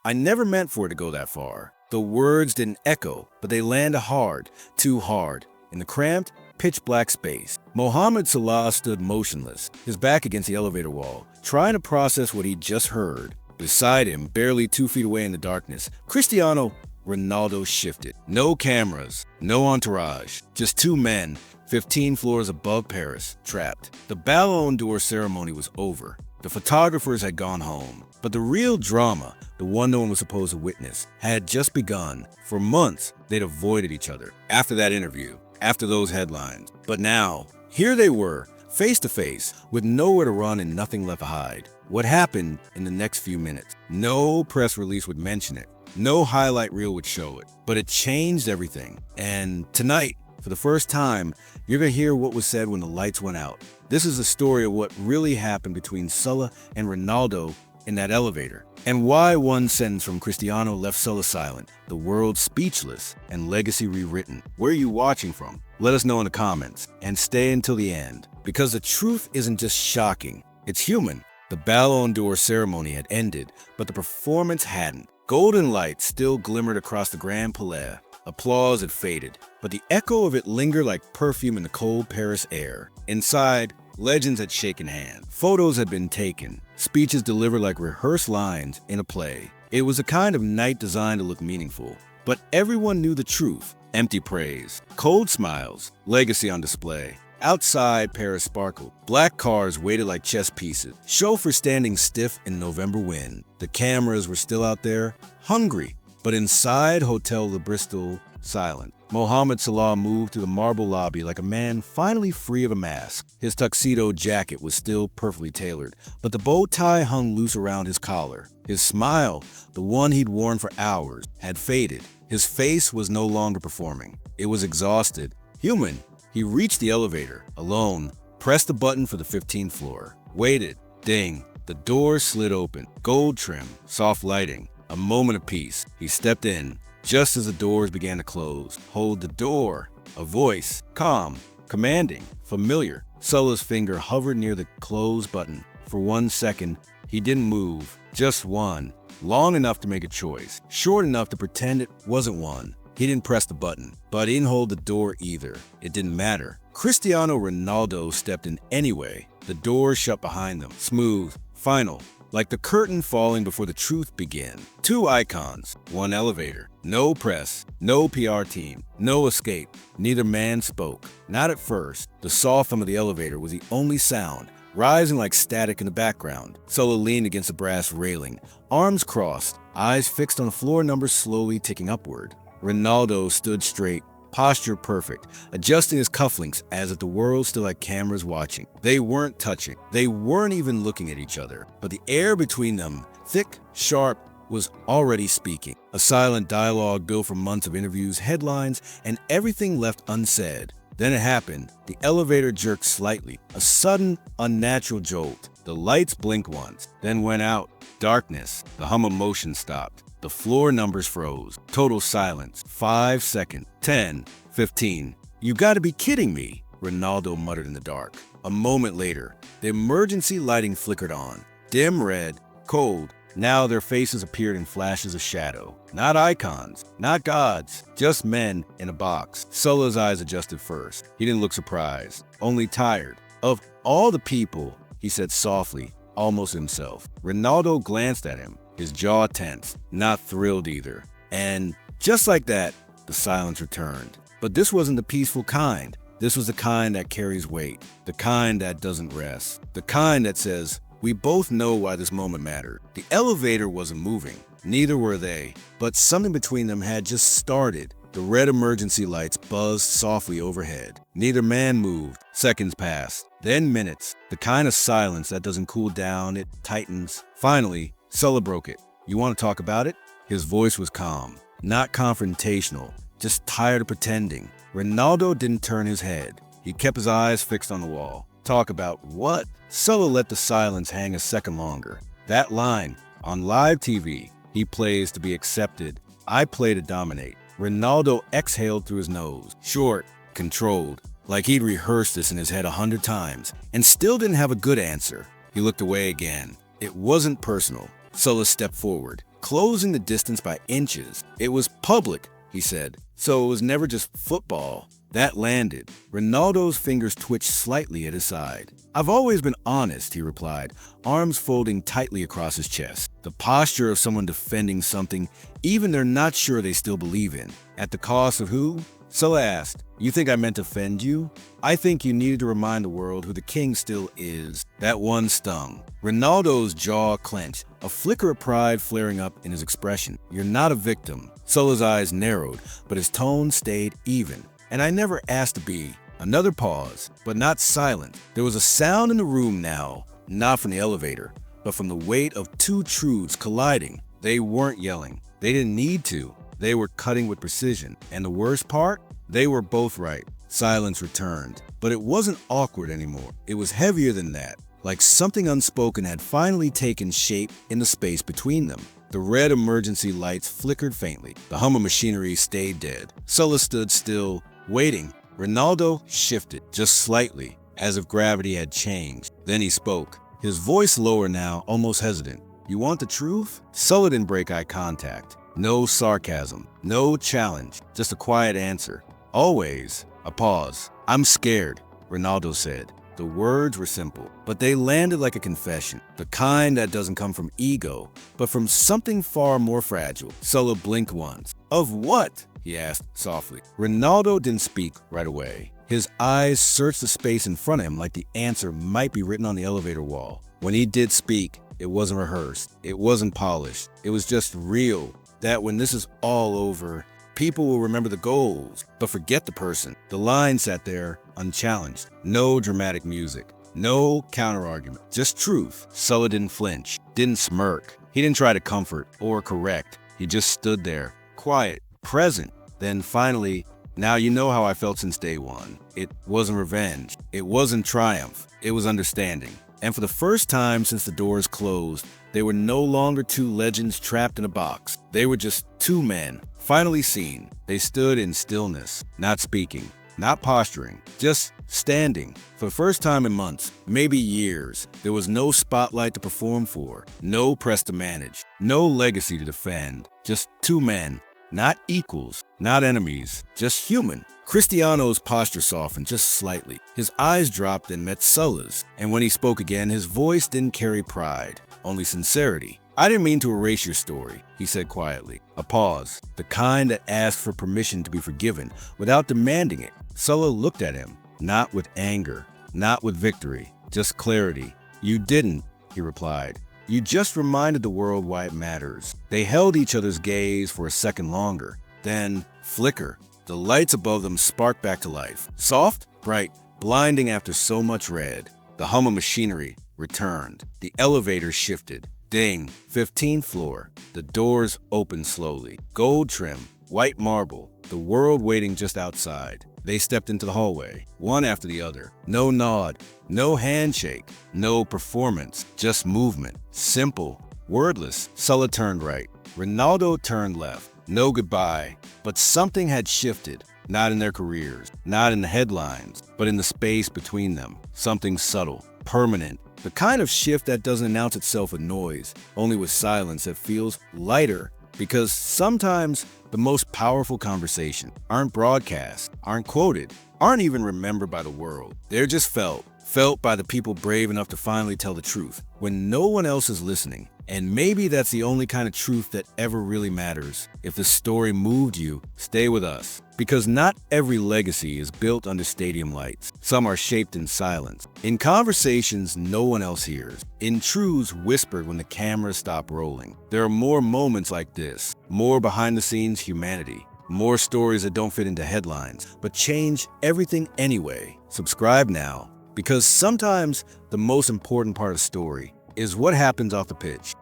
I never meant for it to go that far. The words didn't echo, but they landed hard, too hard, in the cramped, pitch-black space. Mohamed Salah stood motionless, his back against the elevator wall, trying to process what he'd just heard. Beside him, barely 2 feet away in the darkness, Cristiano Ronaldo shifted. No cameras, no entourage, just 2 men, 15 floors above Paris, trapped. The Ballon d'Or ceremony was over. The photographers had gone home. But the real drama, the one no one was supposed to witness, had just begun. For months, they'd avoided each other. After that interview, after those headlines. But now, here they were, face to face, with nowhere to run and nothing left to hide. What happened in the next few minutes? No press release would mention it. No highlight reel would show it. But it changed everything. And tonight, for the first time, you're going to hear what was said when the lights went out. This is the story of what really happened between Salah and Ronaldo in that elevator, and why one sentence from Cristiano left Salah silent, the world speechless, and legacy rewritten. Where are you watching from? Let us know in the comments, and stay until the end, because the truth isn't just shocking, it's human. The Ballon d'Or ceremony had ended, but the performance hadn't. Golden lights still glimmered across the Grand Palais. Applause had faded, but the echo of it lingered like perfume in the cold Paris air. Inside, legends had shaken hands. Photos had been taken. Speeches delivered like rehearsed lines in a play. It was a kind of night designed to look meaningful. But everyone knew the truth. Empty praise, cold smiles, legacy on display. Outside, Paris sparkled. Black cars waited like chess pieces. Chauffeurs standing stiff in November wind. The cameras were still out there, hungry. But inside Hotel Le Bristol, silent. Mohamed Salah moved through the marble lobby like a man finally free of a mask. His tuxedo jacket was still perfectly tailored, but the bow tie hung loose around his collar. His smile, the one he'd worn for hours, had faded. His face was no longer performing. It was exhausted, human. He reached the elevator, alone, pressed the button for the 15th floor, waited, ding. The door slid open, gold trim, soft lighting. A moment of peace. He stepped in, just as the doors began to close. Hold the door. A voice, calm, commanding, familiar. Salah's finger hovered near the close button. For 1 second, he didn't move. Just one. Long enough to make a choice. Short enough to pretend it wasn't one. He didn't press the button, but he didn't hold the door either. It didn't matter. Cristiano Ronaldo stepped in anyway. The door shut behind them. Smooth, final. Like the curtain falling before the truth began. 2 icons, 1 elevator. No press, no PR team, no escape. Neither man spoke. Not at first. The soft hum of the elevator was the only sound, rising like static in the background. Salah leaned against the brass railing, arms crossed, eyes fixed on the floor numbers slowly ticking upward. Ronaldo stood straight, posture perfect, adjusting his cufflinks as if the world still had cameras watching. They weren't touching. They weren't even looking at each other. But the air between them, thick, sharp, was already speaking. A silent dialogue built from months of interviews, headlines, and everything left unsaid. Then it happened. The elevator jerked slightly, a sudden, unnatural jolt. The lights blinked once, then went out. Darkness. The hum of motion stopped. The floor numbers froze. Total silence. 5 seconds. 10. 15. You gotta be kidding me, Ronaldo muttered in the dark. A moment later, the emergency lighting flickered on. Dim red, cold. Now their faces appeared in flashes of shadow. Not icons, not gods, just men in a box. Salah's eyes adjusted first. He didn't look surprised, only tired. Of all the people, he said softly, almost himself. Ronaldo glanced at him, his jaw tense, not thrilled either. And just like that, the silence returned. But this wasn't the peaceful kind. This was the kind that carries weight, the kind that doesn't rest, the kind that says, we both know why this moment mattered. The elevator wasn't moving, neither were they, but something between them had just started. The red emergency lights buzzed softly overhead. Neither man moved. Seconds passed, then minutes, the kind of silence that doesn't cool down, it tightens. Finally, Salah broke it. You want to talk about it? His voice was calm, not confrontational, just tired of pretending. Ronaldo didn't turn his head. He kept his eyes fixed on the wall. Talk about what? Salah let the silence hang a second longer. That line, on live TV, he plays to be accepted. I play to dominate. Ronaldo exhaled through his nose, short, controlled, like he'd rehearsed this in his head 100 times, and still didn't have a good answer. He looked away again. It wasn't personal. Salah stepped forward, closing the distance by inches. It was public, he said, so it was never just football. That landed. Ronaldo's fingers twitched slightly at his side. I've always been honest, he replied, arms folding tightly across his chest. The posture of someone defending something even they're not sure they still believe in. At the cost of who? Salah asked, you think I meant to offend you? I think you needed to remind the world who the king still is. That one stung. Ronaldo's jaw clenched, a flicker of pride flaring up in his expression. You're not a victim. Salah's eyes narrowed, but his tone stayed even. And I never asked to be. Another pause, but not silent. There was a sound in the room now, not from the elevator, but from the weight of two truths colliding. They weren't yelling. They didn't need to. They were cutting with precision. And the worst part? They were both right. Silence returned. But it wasn't awkward anymore. It was heavier than that, like something unspoken had finally taken shape in the space between them. The red emergency lights flickered faintly. The hum of machinery stayed dead. Salah stood still, waiting. Ronaldo shifted, just slightly, as if gravity had changed. Then he spoke, his voice lower now, almost hesitant. You want the truth? Salah didn't break eye contact. No sarcasm, no challenge, just a quiet answer. Always. A pause. I'm scared, Ronaldo said. The words were simple, but they landed like a confession, the kind that doesn't come from ego, but from something far more fragile. Salah blinked once. Of what? He asked softly. Ronaldo didn't speak right away. His eyes searched the space in front of him like the answer might be written on the elevator wall. When he did speak, it wasn't rehearsed. It wasn't polished. It was just real. That when this is all over, people will remember the goals, but forget the person. The line sat there, unchallenged. No dramatic music. No counter-argument. Just truth. Salah didn't flinch. Didn't smirk. He didn't try to comfort or correct. He just stood there, quiet, present. Then finally, now you know how I felt since day one. It wasn't revenge. It wasn't triumph. It was understanding. And for the first time since the doors closed, they were no longer two legends trapped in a box. They were just two men, finally seen. They stood in stillness, not speaking, not posturing, just standing. For the first time in months, maybe years, there was no spotlight to perform for, no press to manage, no legacy to defend. Just two men, not equals, not enemies, just human. Cristiano's posture softened just slightly. His eyes dropped and met Salah's, and when he spoke again, his voice didn't carry pride, only sincerity. I didn't mean to erase your story, he said quietly. A pause, the kind that asked for permission to be forgiven without demanding it. Salah looked at him, not with anger, not with victory, just clarity. You didn't, he replied. You just reminded the world why it matters. They held each other's gaze for a second longer. Then, flicker. The lights above them sparked back to life. Soft, bright, blinding after so much red. The hum of machinery returned. The elevator shifted. Ding, 15th floor. The doors opened slowly. Gold trim, white marble, the world waiting just outside. They stepped into the hallway, one after the other. No nod, no handshake, no performance, just movement. Simple, wordless. Salah turned right. Ronaldo turned left. No goodbye, but something had shifted. Not in their careers, not in the headlines, but in the space between them. Something subtle, permanent. The kind of shift that doesn't announce itself with noise, only with silence that feels lighter. Because sometimes the most powerful conversations aren't broadcast, aren't quoted, aren't even remembered by the world. They're just felt by the people brave enough to finally tell the truth when no one else is listening. And maybe that's the only kind of truth that ever really matters. If the story moved you, stay with us. Because not every legacy is built under stadium lights. Some are shaped in silence, in conversations no one else hears, in truths whispered when the cameras stop rolling. There are more moments like this, more behind-the-scenes humanity, more stories that don't fit into headlines, but change everything anyway. Subscribe now, because sometimes the most important part of the story is what happens off the pitch.